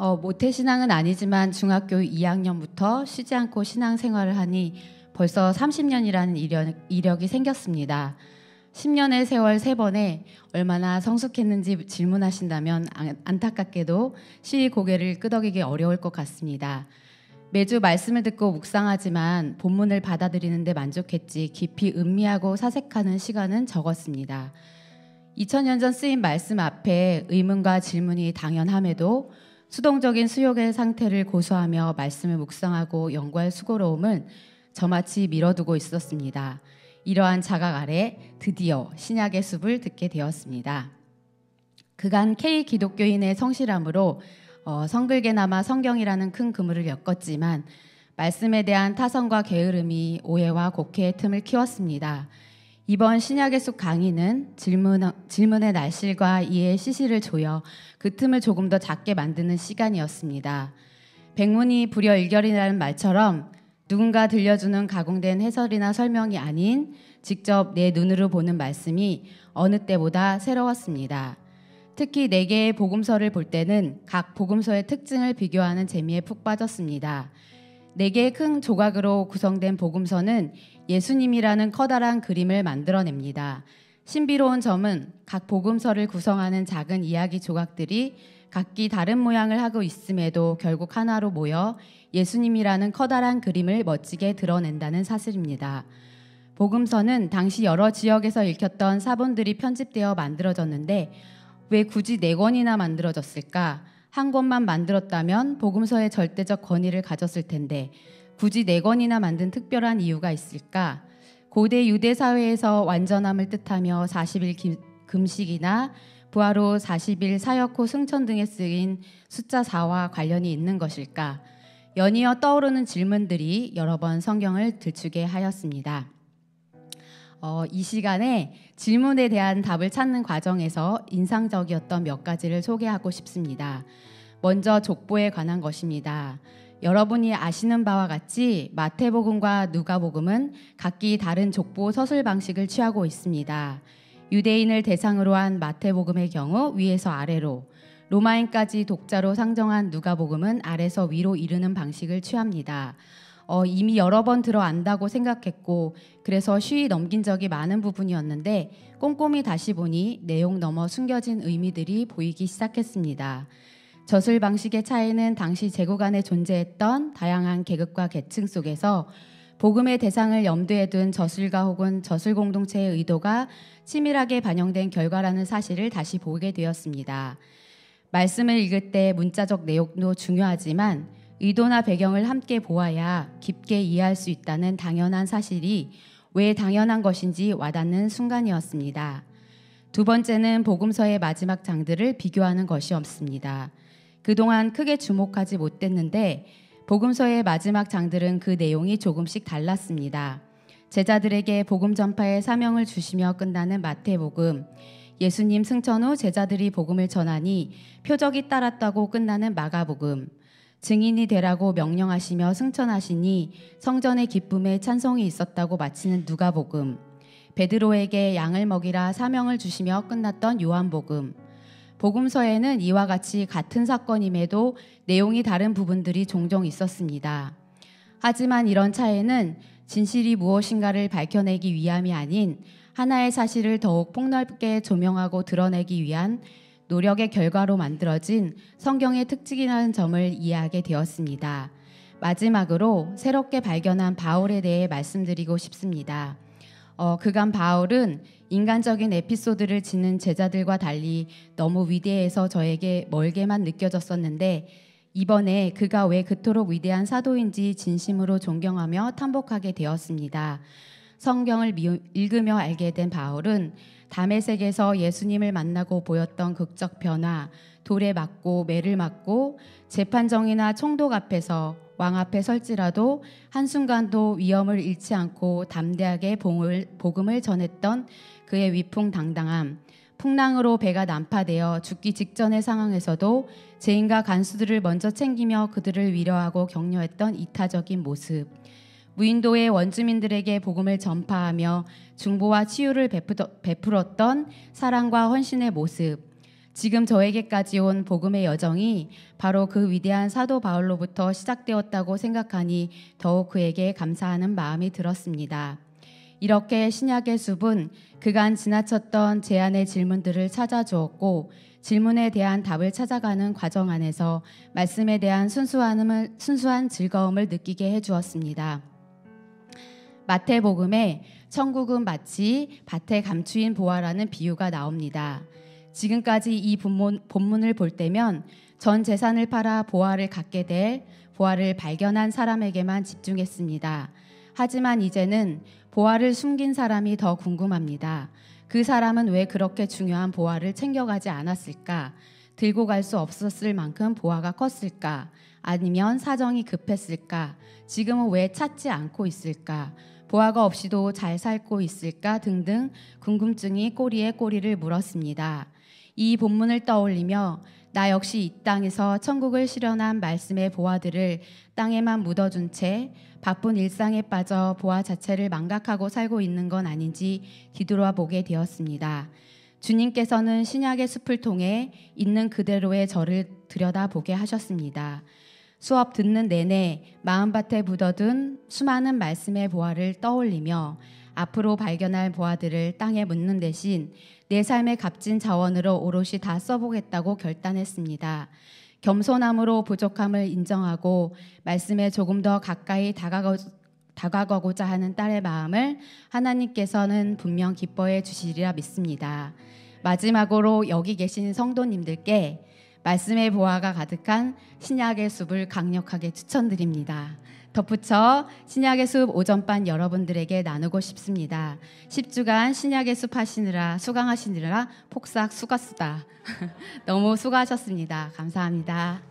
모태신앙은 아니지만 중학교 2학년부터 쉬지 않고 신앙생활을 하니 벌써 30년이라는 이력이 생겼습니다. 10년의 세월 3번에 얼마나 성숙했는지 질문하신다면 안타깝게도 쉬이 고개를 끄덕이기 어려울 것 같습니다. 매주 말씀을 듣고 묵상하지만 본문을 받아들이는 데 만족했지 깊이 음미하고 사색하는 시간은 적었습니다. 2000년 전 쓰인 말씀 앞에 의문과 질문이 당연함에도 수동적인 수욕의 상태를 고수하며 말씀을 묵상하고 연구할 수고로움은 저마치 미뤄두고 있었습니다. 이러한 자각 아래 드디어 신약의 숲을 듣게 되었습니다. 그간 K 기독교인의 성실함으로 성글게나마 성경이라는 큰 그물을 엮었지만 말씀에 대한 타성과 게으름이 오해와 곡해의 틈을 키웠습니다. 이번 신약의 숲 강의는 질문의 날실과 이해의 시시를 조여 그 틈을 조금 더 작게 만드는 시간이었습니다. 백문이 불여일견이라는 말처럼 누군가 들려주는 가공된 해설이나 설명이 아닌 직접 내 눈으로 보는 말씀이 어느 때보다 새로웠습니다. 특히 4개의 복음서를 볼 때는 각 복음서의 특징을 비교하는 재미에 푹 빠졌습니다. 4개의 큰 조각으로 구성된 복음서는 예수님이라는 커다란 그림을 만들어냅니다. 신비로운 점은 각 복음서를 구성하는 작은 이야기 조각들이 각기 다른 모양을 하고 있음에도 결국 하나로 모여 예수님이라는 커다란 그림을 멋지게 드러낸다는 사실입니다. 복음서는 당시 여러 지역에서 읽혔던 사본들이 편집되어 만들어졌는데 왜 굳이 4권이나 만들어졌을까? 한 권만 만들었다면 복음서의 절대적 권위를 가졌을 텐데 굳이 4권이나 만든 특별한 이유가 있을까? 고대 유대 사회에서 완전함을 뜻하며 40일 금식이나 부활 후 40일 사역 후 승천 등에 쓰인 숫자 4와 관련이 있는 것일까? 연이어 떠오르는 질문들이 여러 번 성경을 들추게 하였습니다. 이 시간에 질문에 대한 답을 찾는 과정에서 인상적이었던 몇 가지를 소개하고 싶습니다. 먼저 족보에 관한 것입니다. 여러분이 아시는 바와 같이 마태복음과 누가복음은 각기 다른 족보 서술 방식을 취하고 있습니다. 유대인을 대상으로 한 마태복음의 경우 위에서 아래로, 로마인까지 독자로 상정한 누가복음은 아래서 위로 이르는 방식을 취합니다. 이미 여러 번 들어 안다고 생각했고 그래서 쉬이 넘긴 적이 많은 부분이었는데 꼼꼼히 다시 보니 내용 너머 숨겨진 의미들이 보이기 시작했습니다. 저술 방식의 차이는 당시 제국 안에 존재했던 다양한 계급과 계층 속에서 복음의 대상을 염두에 둔 저술가 혹은 저술 공동체의 의도가 치밀하게 반영된 결과라는 사실을 다시 보게 되었습니다. 말씀을 읽을 때 문자적 내용도 중요하지만 의도나 배경을 함께 보아야 깊게 이해할 수 있다는 당연한 사실이 왜 당연한 것인지 와닿는 순간이었습니다. 두 번째는 복음서의 마지막 장들을 비교하는 것이었습니다. 그동안 크게 주목하지 못했는데 복음서의 마지막 장들은 그 내용이 조금씩 달랐습니다. 제자들에게 복음 전파의 사명을 주시며 끝나는 마태복음, 예수님 승천 후 제자들이 복음을 전하니 표적이 따랐다고 끝나는 마가복음, 증인이 되라고 명령하시며 승천하시니 성전의 기쁨에 찬송이 있었다고 마치는 누가복음, 베드로에게 양을 먹이라 사명을 주시며 끝났던 요한복음. 복음서에는 이와 같이 같은 사건임에도 내용이 다른 부분들이 종종 있었습니다. 하지만 이런 차이는 진실이 무엇인가를 밝혀내기 위함이 아닌 하나의 사실을 더욱 폭넓게 조명하고 드러내기 위한 노력의 결과로 만들어진 성경의 특징이라는 점을 이해하게 되었습니다. 마지막으로 새롭게 발견한 바울에 대해 말씀드리고 싶습니다. 그간 바울은 인간적인 에피소드를 지닌 제자들과 달리 너무 위대해서 저에게 멀게만 느껴졌었는데 이번에 그가 왜 그토록 위대한 사도인지 진심으로 존경하며 탐복하게 되었습니다. 성경을 읽으며 알게 된 바울은 다메섹에서 예수님을 만나고 보였던 극적 변화, 돌에 맞고 매를 맞고 재판정이나 총독 앞에서 왕 앞에 설지라도 한순간도 위험을 잃지 않고 담대하게 복음을 전했던 그의 위풍당당함, 풍랑으로 배가 난파되어 죽기 직전의 상황에서도 죄인과 간수들을 먼저 챙기며 그들을 위로하고 격려했던 이타적인 모습, 무인도의 원주민들에게 복음을 전파하며 중보와 치유를 베풀었던 사랑과 헌신의 모습, 지금 저에게까지 온 복음의 여정이 바로 그 위대한 사도 바울로부터 시작되었다고 생각하니 더욱 그에게 감사하는 마음이 들었습니다. 이렇게 신약의 숲은 그간 지나쳤던 제안의 질문들을 찾아주었고 질문에 대한 답을 찾아가는 과정 안에서 말씀에 대한 순수한 즐거움을 느끼게 해주었습니다. 마태복음에 천국은 마치 밭에 감추인 보화라는 비유가 나옵니다. 지금까지 이 본문을 볼 때면 전 재산을 팔아 보화를 갖게 될 보화를 발견한 사람에게만 집중했습니다. 하지만 이제는 보화를 숨긴 사람이 더 궁금합니다. 그 사람은 왜 그렇게 중요한 보화를 챙겨가지 않았을까? 들고 갈 수 없었을 만큼 보화가 컸을까? 아니면 사정이 급했을까? 지금은 왜 찾지 않고 있을까? 보화가 없이도 잘 살고 있을까? 등등 궁금증이 꼬리에 꼬리를 물었습니다. 이 본문을 떠올리며 나 역시 이 땅에서 천국을 실현한 말씀의 보화들을 땅에만 묻어둔 채 바쁜 일상에 빠져 보화 자체를 망각하고 살고 있는 건 아닌지 뒤돌아보게 되었습니다. 주님께서는 신약의 숲을 통해 있는 그대로의 저를 들여다보게 하셨습니다. 수업 듣는 내내 마음밭에 묻어둔 수많은 말씀의 보화를 떠올리며 앞으로 발견할 보화들을 땅에 묻는 대신 내 삶의 값진 자원으로 오롯이 다 써보겠다고 결단했습니다. 겸손함으로 부족함을 인정하고 말씀에 조금 더 가까이 다가가고자 하는 딸의 마음을 하나님께서는 분명 기뻐해 주시리라 믿습니다. 마지막으로 여기 계신 성도님들께 말씀의 보화가 가득한 신약의 숲을 강력하게 추천드립니다. 덧붙여 신약의 숲 오전반 여러분들에게 나누고 싶습니다. 10주간 신약의 숲 하시느라 수강하시느라 폭삭 수고쓰다. 너무 수고하셨습니다. 감사합니다.